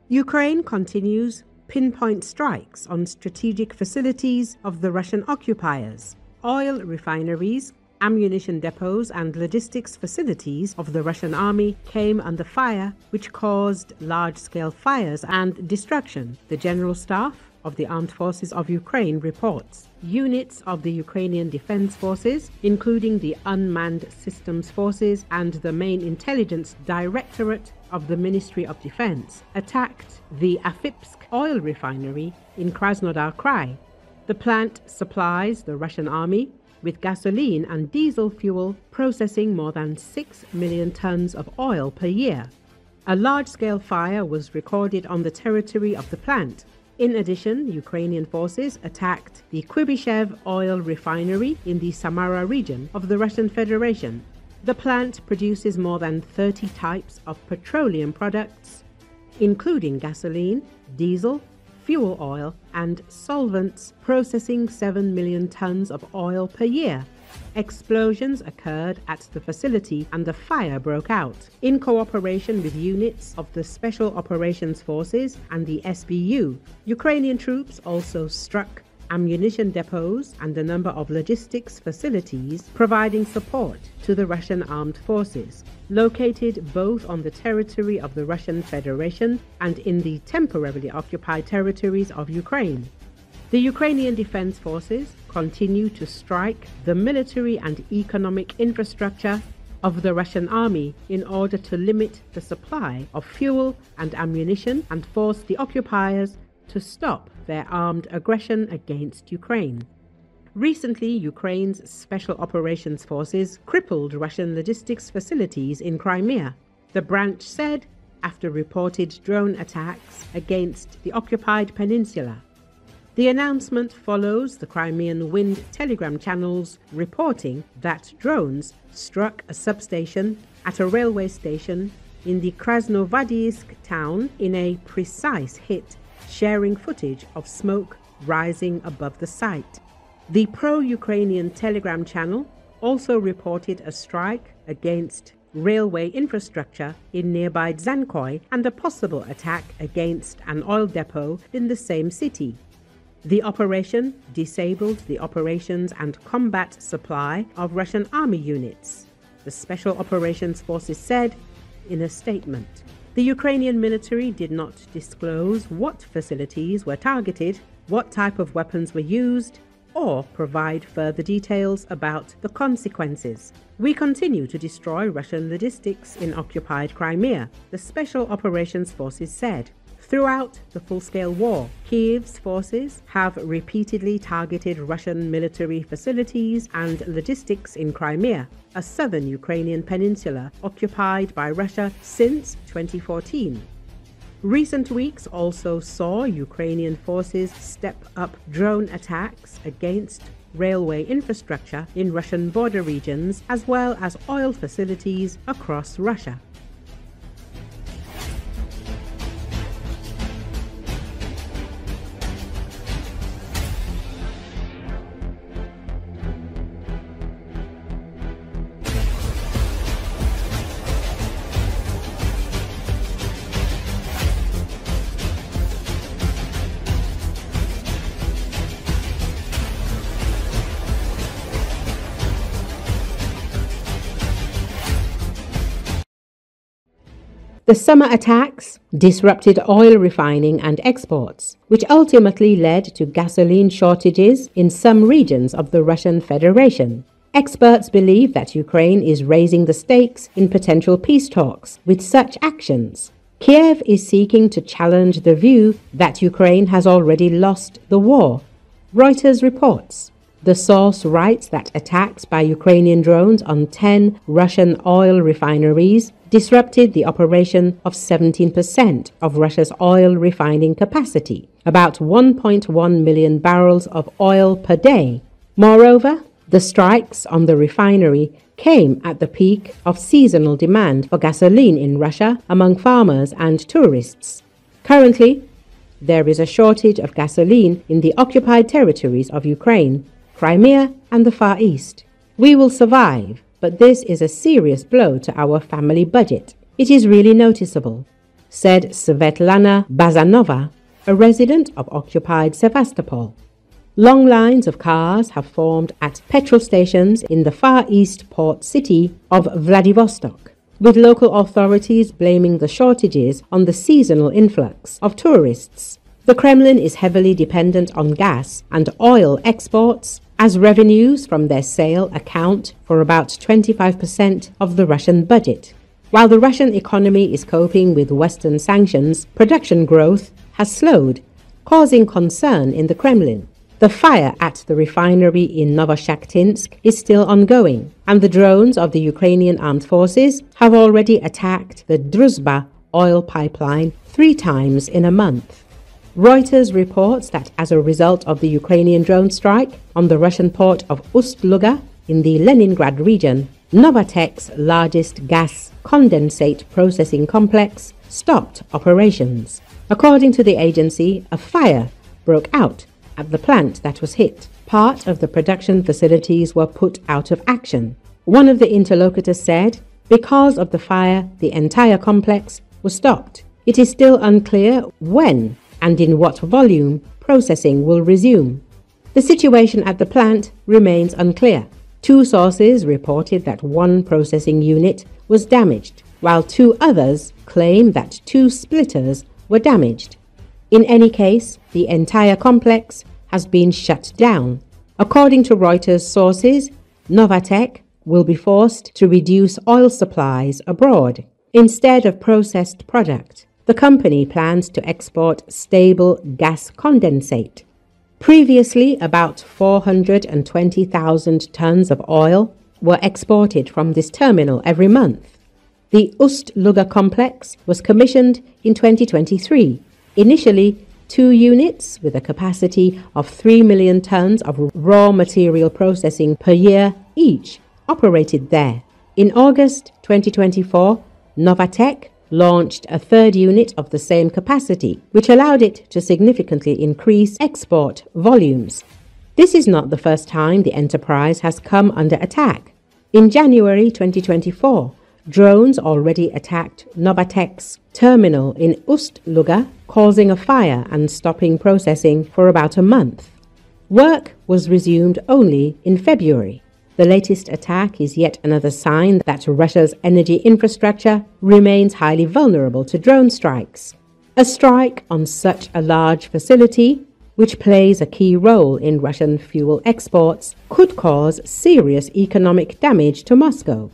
Ukraine continues pinpoint strikes on strategic facilities of the Russian occupiers. Oil refineries, ammunition depots and logistics facilities of the Russian army came under fire, which caused large-scale fires and destruction, the General Staff of the Armed Forces of Ukraine reports. Units of the Ukrainian Defense Forces, including the Unmanned Systems Forces and the Main Intelligence Directorate of the Ministry of Defense, attacked the Afipsk Oil Refinery in Krasnodar Krai. The plant supplies the Russian army with gasoline and diesel fuel, processing more than 6 million tons of oil per year. A large-scale fire was recorded on the territory of the plant. In addition, Ukrainian forces attacked the Kuibyshev Oil Refinery in the Samara region of the Russian Federation. The plant produces more than 30 types of petroleum products, including gasoline, diesel, fuel oil, and solvents, processing 7 million tons of oil per year. Explosions occurred at the facility and a fire broke out. In cooperation with units of the Special Operations Forces and the SBU, Ukrainian troops also struck ammunition depots and a number of logistics facilities, providing support to the Russian armed forces, located both on the territory of the Russian Federation and in the temporarily occupied territories of Ukraine. The Ukrainian Defense Forces continue to strike the military and economic infrastructure of the Russian army in order to limit the supply of fuel and ammunition and force the occupiers to stop their armed aggression against Ukraine. Recently, Ukraine's Special Operations Forces crippled Russian logistics facilities in Crimea, the branch said, after reported drone attacks against the occupied peninsula. The announcement follows the Crimean Wind telegram channels reporting that drones struck a substation at a railway station in the Krasnovardisk town in a precise hit, sharing footage of smoke rising above the site. The pro-Ukrainian telegram channel also reported a strike against railway infrastructure in nearby Dzhankoi and a possible attack against an oil depot in the same city. The operation disabled the operations and combat supply of Russian army units, the Special Operations Forces said in a statement. The Ukrainian military did not disclose what facilities were targeted, what type of weapons were used, or provide further details about the consequences. We continue to destroy Russian logistics in occupied Crimea, the Special Operations Forces said. Throughout the full-scale war, Kiev's forces have repeatedly targeted Russian military facilities and logistics in Crimea, a southern Ukrainian peninsula occupied by Russia since 2014. Recent weeks also saw Ukrainian forces step up drone attacks against railway infrastructure in Russian border regions as well as oil facilities across Russia. The summer attacks disrupted oil refining and exports, which ultimately led to gasoline shortages in some regions of the Russian Federation. Experts believe that Ukraine is raising the stakes in potential peace talks with such actions. Kiev is seeking to challenge the view that Ukraine has already lost the war, Reuters reports. The source writes that attacks by Ukrainian drones on 10 Russian oil refineries disrupted the operation of 17% of Russia's oil refining capacity, about 1.1 million barrels of oil per day. Moreover, the strikes on the refinery came at the peak of seasonal demand for gasoline in Russia among farmers and tourists. Currently, there is a shortage of gasoline in the occupied territories of Ukraine, Crimea, and the Far East. We will survive, but this is a serious blow to our family budget. It is really noticeable. said Svetlana Bazanova, a resident of occupied Sevastopol. Long lines of cars have formed at petrol stations in the Far East port city of Vladivostok, with local authorities blaming the shortages on the seasonal influx of tourists. The Kremlin is heavily dependent on gas and oil exports, as revenues from their sale account for about 25% of the Russian budget. While the Russian economy is coping with Western sanctions, production growth has slowed, causing concern in the Kremlin. The fire at the refinery in Novoshakhtinsk is still ongoing, and the drones of the Ukrainian armed forces have already attacked the Druzhba oil pipeline 3 times in a month. Reuters reports that as a result of the Ukrainian drone strike on the Russian port of Ust-Luga in the Leningrad region, Novatek's largest gas condensate processing complex stopped operations. According to the agency, a fire broke out at the plant that was hit. Part of the production facilities were put out of action. One of the interlocutors said, because of the fire, the entire complex was stopped. It is still unclear when and in what volume processing will resume. The situation at the plant remains unclear. 2 sources reported that 1 processing unit was damaged, while 2 others claim that 2 splitters were damaged. In any case, the entire complex has been shut down. According to Reuters sources, Novatek will be forced to reduce oil supplies abroad. Instead of processed product, the company plans to export stable gas condensate. Previously, about 420,000 tons of oil were exported from this terminal every month. The Ust-Luga complex was commissioned in 2023. Initially, 2 units with a capacity of 3 million tons of raw material processing per year each operated there. In August 2024, Novatek launched a 3rd unit of the same capacity, which allowed it to significantly increase export volumes. This is not the first time the enterprise has come under attack. In January 2024, drones already attacked Novatek's terminal in Ust-Luga, causing a fire and stopping processing for about a month. Work was resumed only in February. The latest attack is yet another sign that Russia's energy infrastructure remains highly vulnerable to drone strikes. A strike on such a large facility, which plays a key role in Russian fuel exports, could cause serious economic damage to Moscow.